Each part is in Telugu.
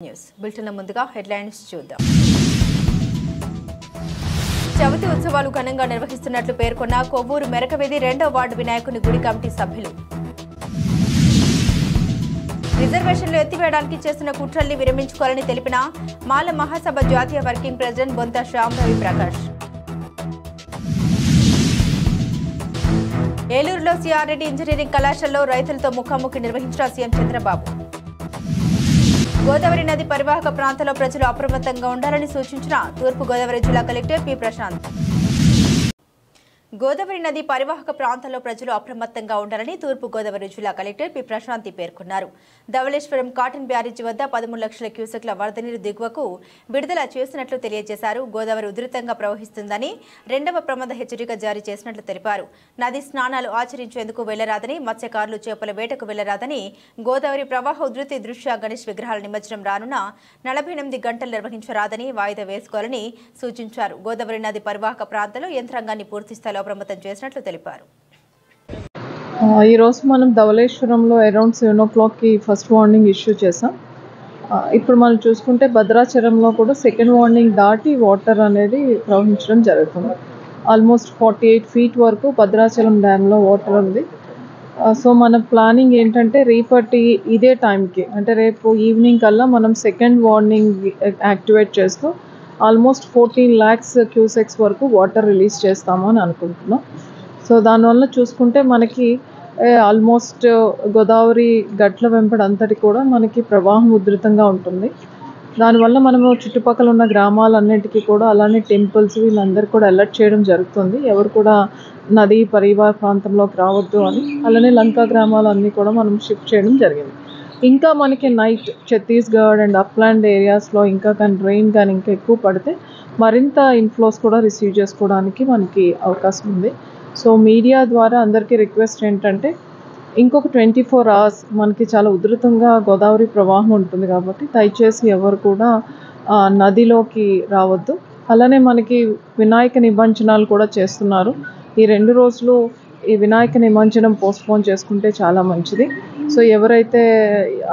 న్యూస్ బులెటిన్ ముందుగా హెడ్లైన్స్ చూద్దాం. చవితి ఉత్సవాలు ఘనంగా నిర్వహిస్తున్నట్లు పేర్కొన్న కొవ్వూరు మెరకవేది 2వ వార్డు వినాయకుని గుడి కమిటీ సభ్యులు. రిజర్వేషన్లు ఎత్తివేయడానికి చేస్తున్న కుట్రల్ని విరమించుకోవాలని తెలిపిన మాల మహాసభ జాతీయ వర్కింగ్ ప్రెసిడెంట్ బొంత శ్యామ్ రవి ప్రకాష్. ఏలూరులో సిఆర్ రెడ్డి ఇంజనీరింగ్ కళాశాలలో రైతులతో ముఖాముఖి నిర్వహించిన సీఎం చంద్రబాబు. గోదావరి నది పరివాహక ప్రాంతాల్లో ప్రజలు అప్రమత్తంగా ఉండాలని సూచించిన తూర్పు గోదావరి జిల్లా కలెక్టర్ పి ప్రశాంత్. గోదావరి నది పరివాహక ప్రాంతాల్లో ప్రజలు అప్రమత్తంగా ఉండాలని తూర్పు గోదావరి జిల్లా కలెక్టర్ పి ప్రశాంతి పేర్కొన్నారు. ధవళేశ్వరం కాటన్ బ్యారేజీ వద్ద 13 లక్షల క్యూసెక్ల వరద నీరు దిగువకు విడుదల చేసినట్లు తెలియజేశారు. గోదావరి ఉధృతంగా ప్రవహిస్తుందని 2వ ప్రమాద హెచ్చరిక జారీ చేసినట్లు తెలిపారు. నది స్నానాలు ఆచరించేందుకు వెళ్లరాదని, మత్స్యకారులు చేపల వేటకు వెళ్లరాదని, గోదావరి ప్రవాహ ఉధృతి దృష్ట్యా గణేష్ విగ్రహాల నిమజ్జనం రానున్న 48 గంటలు నిర్వహించరాదని వాయిదా వేసుకోవాలని సూచించారు. గోదావరి నది పరివాహక ప్రాంతాల్లో యంత్రాంగాన్ని పూర్తిస్థాయిలో అప్రమత్తం చేసినట్లు తెలిపారు. ఈరోజు మనం ధవళేశ్వరంలో అరౌండ్ 7 o'clockకి ఫస్ట్ వార్నింగ్ ఇష్యూ చేసాం. ఇప్పుడు మనం చూసుకుంటే భద్రాచలంలో కూడా సెకండ్ వార్నింగ్ దాటి వాటర్ అనేది ప్రవహించడం జరుగుతుంది. ఆల్మోస్ట్ 48 feet వరకు భద్రాచలం డ్యామ్లో వాటర్ ఉంది. సో మన ప్లానింగ్ ఏంటంటే రేపటి ఇదే టైంకి, అంటే రేపు ఈవినింగ్ కల్లా మనం సెకండ్ వార్నింగ్ యాక్టివేట్ చేస్తూ ఆల్మోస్ట్ 14 lakhs క్యూసెక్స్ వరకు వాటర్ రిలీజ్ చేస్తాము అని అనుకుంటున్నాం. సో దానివల్ల చూసుకుంటే మనకి ఆల్మోస్ట్ గోదావరి గట్ల వెంబడి అంతటి కూడా మనకి ప్రవాహం ఉధృతంగా ఉంటుంది. దానివల్ల మనము చుట్టుపక్కల ఉన్న గ్రామాలన్నిటికీ కూడా, అలానే టెంపుల్స్, వీళ్ళందరూ కూడా అలర్ట్ చేయడం జరుగుతుంది. ఎవరు కూడా నదీ పరివాహ ప్రాంతంలోకి రావద్దు అని. అలానే లంకా గ్రామాలన్నీ కూడా మనం షిఫ్ట్ చేయడం జరిగింది. ఇంకా మనకి నైట్ ఛత్తీస్గఢ్ అండ్ అప్లాండ్ ఏరియాస్లో ఇంకా కానీ రెయిన్ కానీ ఇంకా ఎక్కువ పడితే మరింత ఇన్ఫ్లోస్ కూడా రిసీవ్ చేసుకోవడానికి మనకి అవకాశం ఉంది. సో మీడియా ద్వారా అందరికీ రిక్వెస్ట్ ఏంటంటే ఇంకొక 24 hours మనకి చాలా ఉధృతంగా గోదావరి ప్రవాహం ఉంటుంది కాబట్టి దయచేసి ఎవరు కూడా నదిలోకి రావద్దు. అలానే మనకి వినాయక నిమజ్జనాలు కూడా చేస్తున్నారు. ఈ 2 రోజులు ఈ వినాయక నిమజ్జనం పోస్ట్పోన్ చేసుకుంటే చాలా మంచిది. సో ఎవరైతే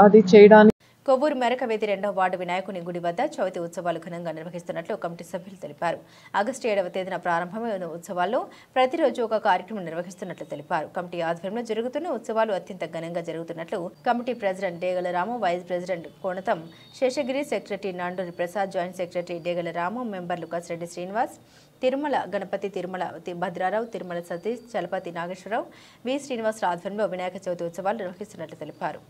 అది చేయడానికి కొవ్వూరు మెరకవేది 2వ వార్డు వినాయకుని గుడి వద్ద చవితి ఉత్సవాలు ఘనంగా నిర్వహిస్తున్నట్లు కమిటీ సభ్యులు తెలిపారు. ఆగస్టు 7వ తేదీన ప్రారంభమైన ఉత్సవాల్లో ప్రతిరోజు ఒక కార్యక్రమం నిర్వహిస్తున్నట్లు తెలిపారు. కమిటీ ఆధ్వర్యంలో జరుగుతున్న ఉత్సవాలు అత్యంత ఘనంగా జరుగుతున్నట్లు committee president Degala Ramu, vice president Konatam Seshagiri, secretary Nanduri Prasad, joint secretary Degala Ramu, మెంబర్లు కసిరెడ్డి శ్రీనివాస్, తిరుమల గణపతి, తిరుమల భద్రారావు, తిరుమల సతీష్, చలపతి నాగేశ్వరరావు, వి శ్రీనివాసరావు ఆధ్వర్యంలో వినాయక చవితి ఉత్సవాలు నిర్వహిస్తున్నట్లు తెలిపారు.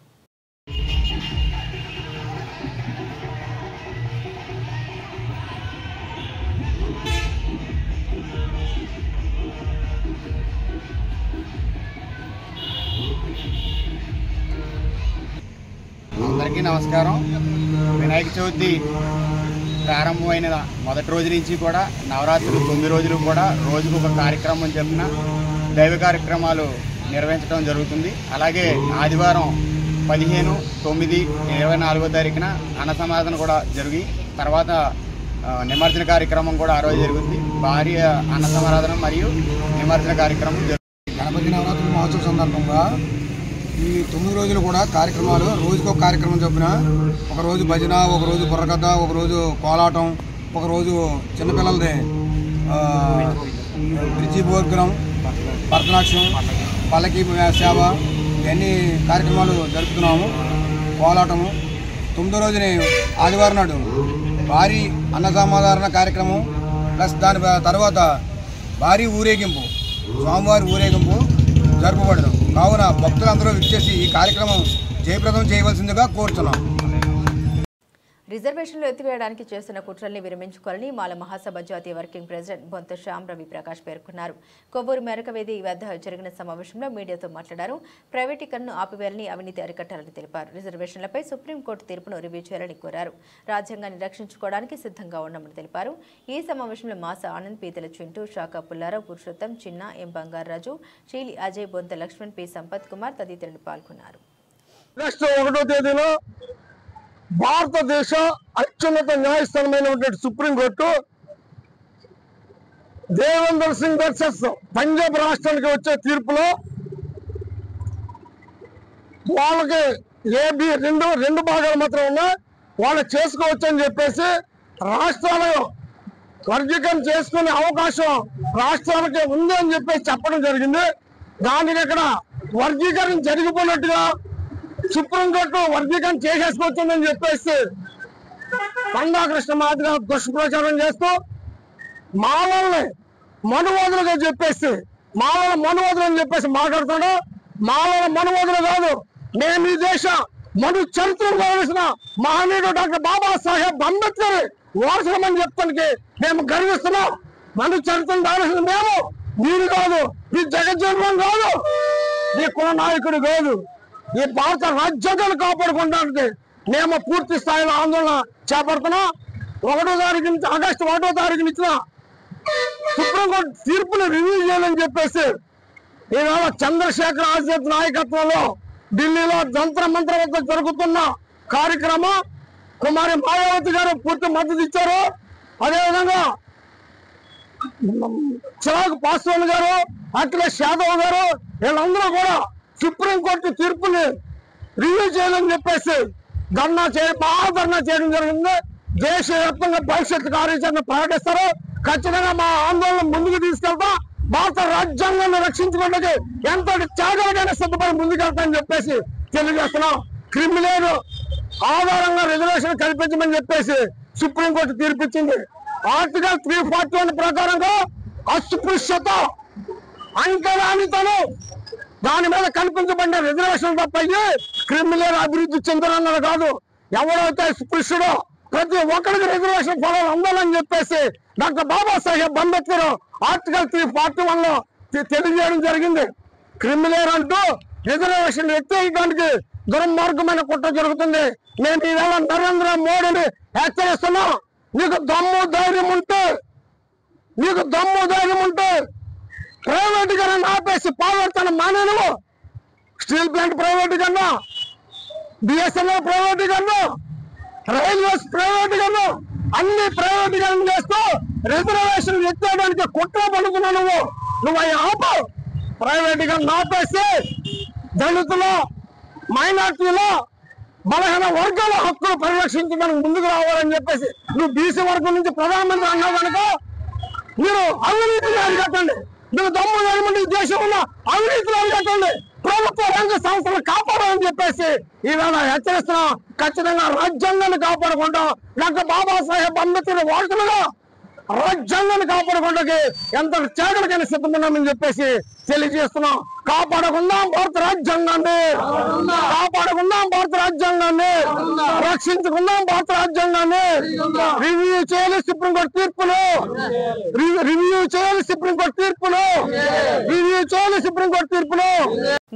అందరికీ నమస్కారం. వినాయక చవితి ప్రారంభమైన మొదటి రోజు నుంచి కూడా నవరాత్రులు 9 రోజులు కూడా రోజుకు ఒక కార్యక్రమం చెప్పిన దైవ కార్యక్రమాలు నిర్వహించడం జరుగుతుంది. అలాగే ఆదివారం 15/9/24వ తారీఖున అన్న సమారాధన కూడా జరిగి తర్వాత నిమజ్జన కార్యక్రమం కూడా ఆ రోజు జరుగుతుంది. భారీ అన్న సమారాధన మరియు నిమజ్జన కార్యక్రమం జరుగుతుంది. గణపతి నవరాత్రి మహోత్సవ సందర్భంగా ఈ 9 రోజులు కూడా కార్యక్రమాలు రోజుకు ఒక కార్యక్రమం చొప్పున, ఒకరోజు భజన, ఒకరోజు బుర్రకథ, ఒకరోజు కోలాటం, ఒకరోజు చిన్నపిల్లలది బ్రిడ్జి ప్రోగ్రాం, భరతనాట్యం, పల్లకి సేవ, ఇవన్నీ కార్యక్రమాలు జరుపుతున్నాము. కోలాటము 9వ రోజుని ఆదివారం నాడు భారీ అన్నసమాధారణ కార్యక్రమం, ప్లస్ దాని తర్వాత భారీ ఊరేగింపు, స్వామివారి ఊరేగింపు జరుపబడదు. కావున భక్తులందరూ విచ్చేసి ఈ కార్యక్రమం జయప్రదం చేయవలసిందిగా కోరుతున్నాం. రిజర్వేషన్లు ఎత్తివేయడానికి చేస్తున్న కుట్రల్ని విరమించుకోవాలని మాల మహాసభ జాతీయ వర్కింగ్ ప్రెసిడెంట్ బొంత శ్యామ్ రవి ప్రకాష్ పేర్కొన్నారు. కొవ్వూరు మెరకవేది వద్ద జరిగిన సమావేశంలో మీడియాతో మాట్లాడారు. ప్రైవేటీకరణను ఆపివేయాలని, అవినీతి అరికట్టాలని తెలిపారు. రిజర్వేషన్లపై సుప్రీంకోర్టు తీర్పును రివ్యూ చేయాలని కోరారు. రాజ్యాంగాన్ని రక్షించుకోవడానికి సిద్ధంగా ఉన్నామని తెలిపారు. ఈ సమావేశంలో మాస ఆనంద్, పీతల చింటూ, శాఖ పుల్లారావు, పురుషోత్తం, చిన్న, ఎం బంగారాజు, చీలి అజయ్, బొంత లక్ష్మణ్, పి సంపత్ కుమార్ తదితరులు పాల్గొన్నారు. భారతదేశ అత్యున్నత న్యాయస్థానమైనటువంటి సుప్రీంకోర్టు దేవేందర్ సింగ్ వర్సెస్ పంజాబ్ రాష్ట్రానికి వచ్చే తీర్పులో వాళ్ళకి ఏబి రెండు భాగాలు మాత్రం ఉన్నాయి. వాళ్ళు చేసుకోవచ్చు అని చెప్పేసి రాష్ట్రాలు వర్గీకరణ చేసుకునే అవకాశం రాష్ట్రాలకి ఉంది అని చెప్పేసి చెప్పడం జరిగింది. దానికి ఇక్కడ వర్గీకరణ జరిగిపోయినట్టుగా సుప్రీంకోర్టు వర్గీకరణ చేసేసుకొచ్చిందని చెప్పేసి పండా కృష్ణ మాదిగా దుష్ప్రచారం చేస్తూ మాలల్ని మనువాదులుగా చెప్పేసి మాలల మనువాదులు అని చెప్పేసి మాట్లాడుతాడు. మాలల మనువాదులు కాదు, మేము ఈ దేశ మను చరిత్రను గౌరవించిన మహనీయుడు డాక్టర్ బాబాసాహెబ్ అంబేద్కర్ వారసులమని చెప్తానికి మేము గర్విస్తున్నాం. మను చరిత్రను గౌరవించిన మేము, మీరు కాదు, ఈ జగజ్జీవనం కాదు, ఈ కుల నాయకుడు కాదు, ఈ భారత రాజ్యాంగాన్ని కాపాడుకోవడానికి మేము పూర్తి స్థాయిలో ఆందోళన చేపడుతున్నాం. 1వ తారీఖు నుంచి ఆగస్టు 1వ తారీఖున ఇచ్చిన సుప్రీంకోర్టు తీర్పును రివ్యూ చేయాలని చెప్పేసి ఈవేళ చంద్రశేఖర్ ఆజాద్ నాయకత్వంలో ఢిల్లీలో జంతర్ మంత్ర వద్ద జరుగుతున్న కార్యక్రమం కుమారి మాయావతి గారు పూర్తి మద్దతు ఇచ్చారు. అదేవిధంగా చిరాగ్ పాస్వాన్ గారు, అఖిలేష్ యాదవ్ గారు వీళ్ళందరూ కూడా సుప్రీంకోర్టు తీర్పుని రివ్యూ చేయాలని చెప్పేసి మహాధర్నా చేయడం జరిగింది. దేశవ్యాప్తంగా భవిష్యత్తు కార్యాచరణ ప్రకటిస్తారు. ఖచ్చితంగా మా ఆందోళన ముందుకు తీసుకెళ్తా. భారత రాజ్యాంగాన్ని రక్షించుకోవడానికి ఎంతటి త్యాగాలైనా సిద్ధపడి ముందుకెళ్తామని చెప్పేసి తెలియజేస్తున్నాం. క్రిమినల్ ఆధారంగా రిజర్వేషన్ కల్పించమని చెప్పేసి సుప్రీంకోర్టు తీర్పిచ్చింది. ఆర్టికల్ 341 ప్రకారంగా అస్పృశ్యత, అంకరానితను దాని మీద కల్పించబడిన రిజర్వేషన్ తప్ప క్రిమినల్ అభివృద్ధి చెందనన్నది కాదు. ఎవరైతే స్పృశ్యుడో ప్రతి ఒక్కరికి రిజర్వేషన్ ఫలాలు అందాలని చెప్పేసి డాక్టర్ బాబాసాహెబ్ అంబేద్కర్ ఆర్టికల్ 341లో తెలియజేయడం జరిగింది. క్రిమినల్ అంటూ రిజర్వేషన్ ఎత్తేయడానికి దుర్మార్గమైన కుట్ర జరుగుతుంది. మేము ఈవేళ నరేంద్ర మోడీని హెచ్చరిస్తున్నాం. నీకు దమ్ము ధైర్యం ఉంటే ప్రైవేటీకరణ ఆపేసి పాల్గొంటాను మానేను. స్టీల్ ప్లాంట్ ప్రైవేటీకరణ, బిఎస్ఎన్ఎల్ ప్రైవేటీకరణ, రైల్వేస్ ప్రైవేటీకరణ, అన్ని ప్రైవేటీకరణ చేస్తూ రిజర్వేషన్ ఎత్తేయడానికి కుట్ర పడుతున్నావు నువ్వు అవి ఆపు. ప్రైవేటీకరణ ఆపేసి దళితులు, మైనార్టీలు, బలహీన వర్గాల హక్కులు పరిరక్షించడానికి ముందుకు రావాలని చెప్పేసి నువ్వు బీసీ వర్గం నుంచి ప్రధానమంత్రి అన్నావు కనుక మీరు అవినీతిని అరికట్టండి. మీరు దమ్ము ఏమంటే ఈ దేశంలో అవినీతిని అరికట్టండి. ప్రభుత్వ రంగ సంస్థలు కాపాడాలని చెప్పేసి ఈవేళ హెచ్చరిస్తున్నాం. ఖచ్చితంగా రాజ్యాంగాన్ని కాపాడుకుంటాం. డాక్టర్ బాబాసాహెబ్ అంబేద్కర్ వారసులుగా రాజ్యాంగాన్ని కాపాడుకోవడానికి ఎంత త్యాగలకైనా సిద్ధమన్నామని చెప్పేసి తెలియజేస్తున్నాం. కాపాడుకుందాం భారత రాజ్యాంగాన్ని, రక్షించుకుందాం భారత రాజ్యాంగాన్ని. రివ్యూ చేయాలి సుప్రీంకోర్టు తీర్పులు,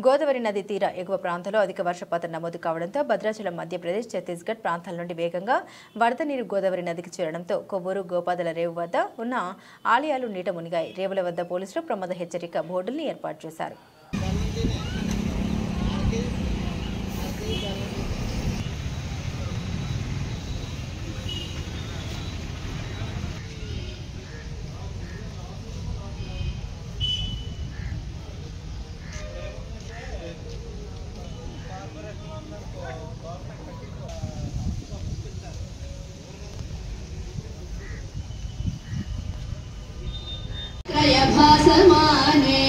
గోదావరి నది తీర ఎగువ ప్రాంతంలో అధిక వర్షపాతం నమోదు కావడంతో భద్రాచలం, మధ్యప్రదేశ్, ఛత్తీస్గఢ్ ప్రాంతాల నుండి వేగంగా వరద నీరు గోదావరి నదికి చేరడంతో కొవ్వూరు, గోపాదల రేవు వద్ద ఉన్న ఆలయాలు నీట మునిగాయి. రేవుల వద్ద పోలీసులు ప్రమాద హెచ్చరిక బోర్డుల్ని ఏర్పాటు చేశారు. त्रयभासमाने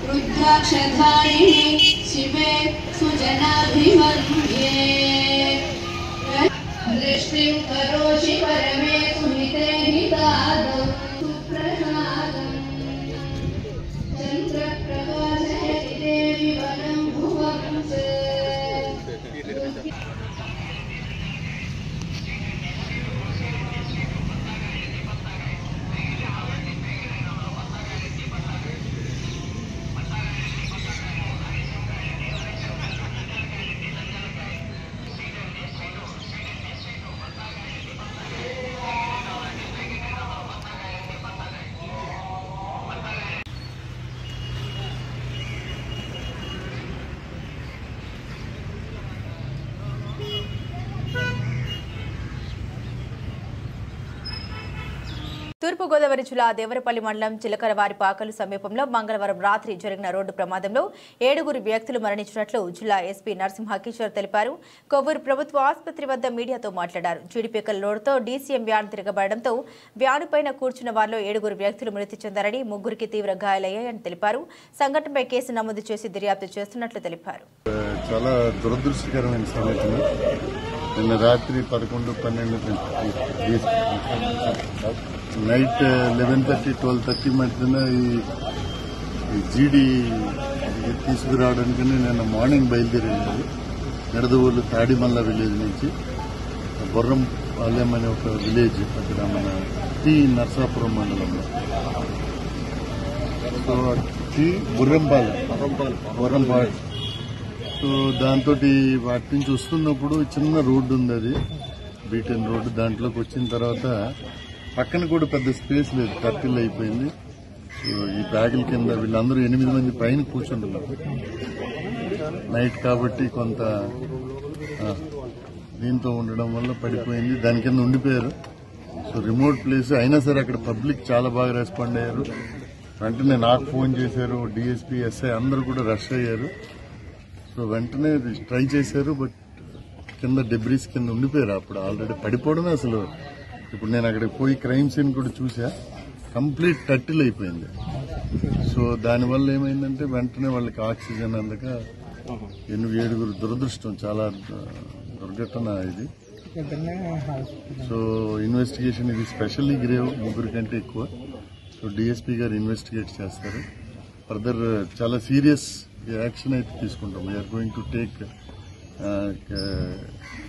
रुद्राक्षधारिणे शिवे सुजनाभिवन्द्ये दृष्टिं करोषि परमे सुहिते हितादौ सुप्रसादम् चन्द्रप्रकाशयति देवि वनं भुवं च తూర్పుగోదావరి జిల్లా దేవరపల్లి మండలం చిలకరవారిపాకలు సమీపంలో మంగళవారం రాత్రి జరిగిన రోడ్డు ప్రమాదంలో 7 వ్యక్తులు మరణించినట్లు జిల్లా ఎస్పీ నరసింహ కిషోర్ తెలిపారు. కొవ్వూరు ప్రభుత్వ ఆసుపత్రి వద్ద మీడియాతో మాట్లాడారు. జీడిపీకల లోడుతో డీసీఎం వ్యాన్ తిరగబడడంతో వ్యాను పైన కూర్చున్న వారిలో 7 వ్యక్తులు మృతి చెందారని, 3కి తీవ్ర గాయాలయ్యాయని తెలిపారు. సంఘటనపై కేసు నమోదు చేసి దర్యాప్తు చేస్తున్నట్లు తెలిపారు. చాలా దురదృష్టకరమైన సంఘటన. నిన్న రాత్రి 11-12 నైట్ 11:30-12:30 మధ్యన ఈ జీడి తీసుకురావడానికి నిన్న మార్నింగ్ బయలుదేరింది. నిడదవోలు తాడిమల్ల విలేజ్ నుంచి బొర్రం పాలెం అనే ఒక విలేజ్ అక్కడ మన టీ నర్సాపురం మండలంలో. So tea Borrampalem. సో దాంతో వాటి నుంచి వస్తున్నప్పుడు చిన్న రోడ్డు ఉంది, అది బీటెన్ రోడ్డు. దాంట్లోకి వచ్చిన తర్వాత పక్కన కూడా పెద్ద స్పేస్ లేదు, కర్టిల్ అయిపోయింది. సో ఈ బ్యాగుల కింద వీళ్ళందరూ 8 మంది పైన కూర్చుంటున్నారు. నైట్ కాబట్టి కొంత దీంతో ఉండడం వల్ల పడిపోయింది, దాని కింద ఉండిపోయారు. సో రిమోట్ ప్లేస్ అయినా సరే అక్కడ పబ్లిక్ చాలా బాగా రెస్పాండ్ అయ్యారు. వెంటనే నాకు ఫోన్ చేశారు, డిఎస్పీ, ఎస్ఐ అందరూ కూడా రష్ అయ్యారు. సో వెంటనే ట్రై చేశారు, బట్ కింద డెబ్రీస్ కింద ఉండిపోయారు. అప్పుడు ఆల్రెడీ పడిపోవడమే. అసలు ఇప్పుడు నేను అక్కడికి పోయి క్రైమ్ సీన్ కూడా చూసా, కంప్లీట్ టర్టిల్ అయిపోయింది. సో దానివల్ల ఏమైందంటే వెంటనే వాళ్ళకి ఆక్సిజన్ అందక 7 దురదృష్టం, చాలా దుర్ఘటన ఇది. సో ఇన్వెస్టిగేషన్ ఇది స్పెషల్లీ గ్రేవ్, 3 కంటే ఎక్కువ. సో డిఎస్పీ గారు ఇన్వెస్టిగేట్ చేస్తారు. ఫర్దర్ చాలా సీరియస్ యాక్షన్ అయితే తీసుకుంటాం. We are going to take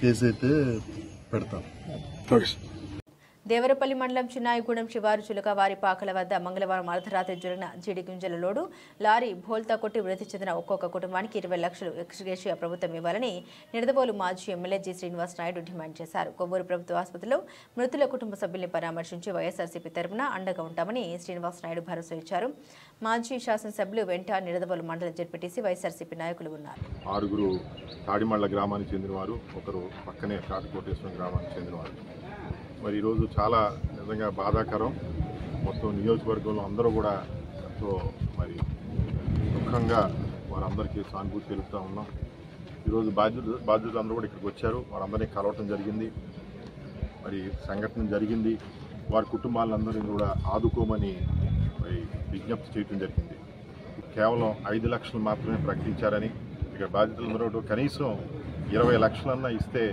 case అయితే పెడతాం. దేవరపల్లి మండలం చిన్నాయిగూడెం శివారు చిలకవారిపాకల వద్ద మంగళవారం అర్ధరాత్రి జరిగిన జీడి గింజల లోడు లారీ బోల్తా కొట్టి మృతి చెందిన ఒక్కొక్క కుటుంబానికి 20 లక్షలు ఎక్స్గ్రేషియా ప్రభుత్వం ఇవ్వాలని నిడదవోలు మాజీ MLA G Srinivas Naidu demand చేశారు. కొవ్వూరు ప్రభుత్వ ఆసుపత్రిలో మృతుల కుటుంబ సభ్యుల్ని పరామర్శించి వైఎస్ఆర్సీపీ తరఫున అండగా ఉంటామని శ్రీనివాస్ నాయుడు భరోసా ఇచ్చారు. మాజీ శాసనసభ్యులు వెంట నిడదవోలు మండల జెడ్పీటీసీ వైఎస్ఆర్సీపీ నాయకులు ఉన్నారు. 6 తాడిమళ్ళ గ్రామానికి చెందినవారు, ఒకరు పక్కనే కాటకోటేశ్వరం గ్రామానికి చెందినవారు. మరి ఈరోజు చాలా నిజంగా బాధాకరం. మొత్తం నియోజకవర్గంలో అందరూ కూడా ఎంతో మరి దుఃఖంగా వారందరికీ సానుభూతి తెలుపుతూ ఉన్నాం. ఈరోజు బాధ్యులు అందరూ కూడా ఇక్కడికి వచ్చారు, వారందరినీ కలవటం జరిగింది. మరి సంఘటన జరిగింది, వారి కుటుంబాలందరినీ కూడా ఆదుకోమని మరి విజ్ఞప్తి చేయడం జరిగింది. కేవలం 5 లక్షలు మాత్రమే ప్రకటించారని, ఇక్కడ బాధ్యతలందరూ కనీసం 20 లక్షలన్నా ఇస్తే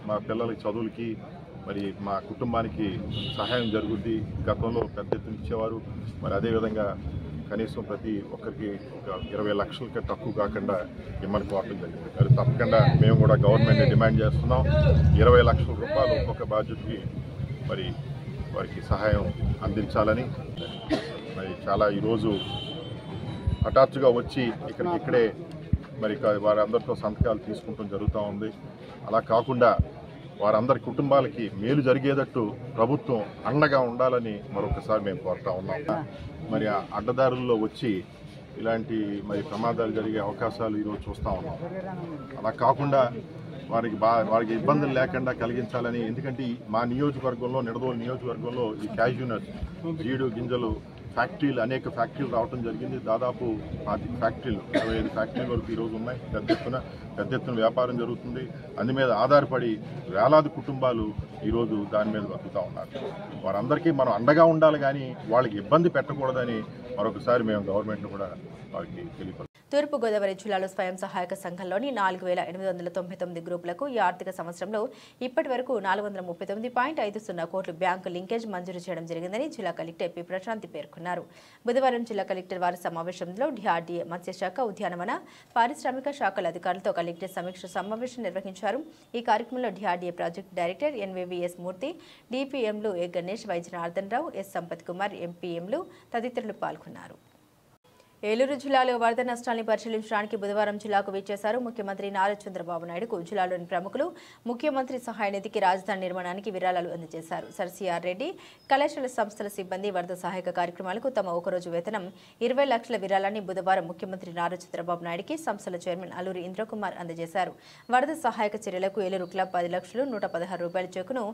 మా పిల్లలకి చదువులకి మరి మా కుటుంబానికి సహాయం జరుగుద్ది. గతంలో పెద్ద ఎత్తున ఇచ్చేవారు, మరి అదేవిధంగా కనీసం ప్రతి ఒక్కరికి ఒక 20 లక్షలకి తక్కువ కాకుండా ఇమ్మని కోరడం జరిగింది. మరి తప్పకుండా మేము కూడా గవర్నమెంట్ని డిమాండ్ చేస్తున్నాం. 20 లక్షల రూపాయలు ఒక్కొక్క బాధ్యతకి మరి వారికి సహాయం అందించాలని. మరి చాలా ఈరోజు హఠాత్తుగా వచ్చి ఇక్కడే మరి వారందరితో సంతకాలు తీసుకుంటం జరుగుతూ ఉంది. అలా కాకుండా వారందరి కుటుంబాలకి మేలు జరిగేటట్టు ప్రభుత్వం అండగా ఉండాలని మరొకసారి మేము కోరుతా ఉన్నాం. మరి ఆ అడ్డదారుల్లో వచ్చి ఇలాంటి మరి ప్రమాదాలు జరిగే అవకాశాలు ఈరోజు చూస్తూ ఉన్నాం. అలా కాకుండా వారికి ఇబ్బందులు లేకుండా కలిగించాలని. ఎందుకంటే మా నియోజకవర్గంలో, నిడదవోలు నియోజకవర్గంలో ఈ క్యాష్యూనట్ జీడు గింజలు ఫ్యాక్టరీలు, అనేక ఫ్యాక్టరీలు రావడం జరిగింది. దాదాపు 10 ఫ్యాక్టరీలు, 25 ఫ్యాక్టరీల వరకు ఈరోజు ఉన్నాయి. పెద్ద ఎత్తున వ్యాపారం జరుగుతుంది. అందు మీద ఆధారపడి వేలాది కుటుంబాలు ఈరోజు దాని మీద బతుకుతూ ఉన్నారు. వారందరికీ మనం అండగా ఉండాలి, కానీ వాళ్ళకి ఇబ్బంది పెట్టకూడదని మరొకసారి మేము గవర్నమెంట్ను కూడా వారికి తెలియపరుస్తాం. తూర్పుగోదావరి జిల్లాలో స్వయం సహాయక సంఘంలోని 4,899 గ్రూపులకు ఈ ఆర్థిక సంవత్సరంలో ఇప్పటి వరకు 439.50 కోట్లు బ్యాంకు లింకేజ్ మంజూరు చేయడం జరిగిందని జిల్లా కలెక్టర్ పి ప్రశాంతి పేర్కొన్నారు. బుధవారం జిల్లా కలెక్టర్ వారి సమావేశంలో డిఆర్డీఏ, మత్స్యశాఖ, ఉద్యానవన, పారిశ్రామిక శాఖల అధికారులతో కలెక్టర్ సమీక్ష సమావేశం నిర్వహించారు. ఈ కార్యక్రమంలో డిఆర్డీఏ ప్రాజెక్టు డైరెక్టర్ ఎన్వీవీఎస్ మూర్తి, డిపిఎంలు ఏ గణేష్, వైద్యనార్థన్ రావు, ఎస్ సంపత్ కుమార్, ఎంపీఎంలు తదితరులు పాల్గొన్నారు. ఏలూరు జిల్లాలో వరద నష్టాన్ని పరిశీలించడానికి బుధవారం జిల్లాకు విచ్చేశారు ముఖ్యమంత్రి నారా చంద్రబాబు నాయుడుకు జిల్లాలోని ప్రముఖులు ముఖ్యమంత్రి సహాయ నిధికి రాజధాని నిర్మాణానికి విరాళాలు అందజేశారు. సర్ సిఆర్ రెడ్డి కళాశాల సంస్థల సిబ్బంది వరద సహాయక కార్యక్రమాలకు తమ ఒకరోజు వేతనం 20 లక్షల విరాళాన్ని బుధవారం ముఖ్యమంత్రి నారా చంద్రబాబు నాయుడుకి సంస్థల చైర్మన్ అల్లూరి ఇంద్రకుమార్ అందజేశారు. వరద సహాయక చర్యలకు ఏలూరు క్లబ్ 10 లక్షలు 116 రూపాయల చెక్కును